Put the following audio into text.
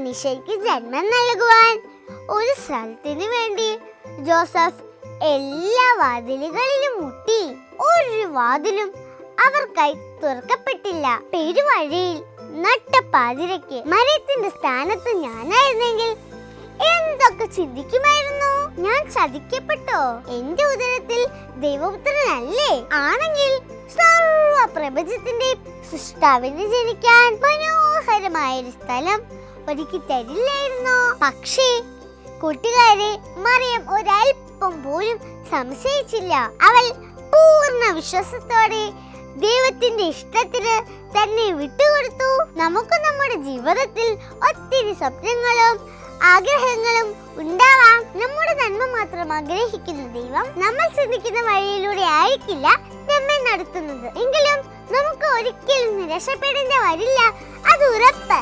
മനുഷ്യർക്ക് ജന്മം നൽകുവാൻ ഒരു സ്ഥലത്തിന് വേണ്ടി ജോസഫ് എല്ലാ വാതിലുകളിലും മുട്ടി. ഒരു വാതിലും അവർക്കായി തുറക്കപ്പെട്ടില്ല. പെരുവഴിയിൽ നട്ടപ്പാതിരയ്ക്ക് മരത്തിന്റെ സ്ഥാനത്ത് ഞാനായിരുന്നെങ്കിൽ എന്തൊക്കെ ചിന്തിക്കുമായിരുന്നു. ഞാൻ ചതിക്കപ്പെട്ടോ? എന്റെ ഉദരത്തിൽ ദൈവപുത്രനല്ലേ? ആണെങ്കിൽ സർവ പ്രപഞ്ചത്തിന്റെ സൃഷ്ടാവിന് ജനിക്കാൻ മനോഹരമായൊരു സ്ഥലം ഒരുക്കി തരില്ലായിരുന്നോ? പക്ഷേ കൂട്ടുകാരെ, മറിയം ഒരൽപ്പം പോലും സംശയിച്ചില്ല. അവൾ പൂർണ്ണ വിശ്വാസത്തോടെ ദൈവത്തിന്റെ ഇഷ്ടത്തിന് തന്നെ വിട്ടുകൊടുത്തു. നമുക്ക് നമ്മുടെ ജീവിതത്തിൽ ഒത്തിരി സ്വപ്നങ്ങളും ആഗ്രഹങ്ങളും ഉണ്ടാവാം. നമ്മുടെ നന്മ മാത്രം ആഗ്രഹിക്കുന്ന ദൈവം നമ്മൾ ചിന്തിക്കുന്ന വഴിയിലൂടെ ആയിരിക്കില്ല നമ്മെ നടത്തുന്നത്. എങ്കിലും നമുക്ക് ഒരിക്കലും നിരാശപ്പെടേണ്ടി വരില്ല, അത് ഉറപ്പ്.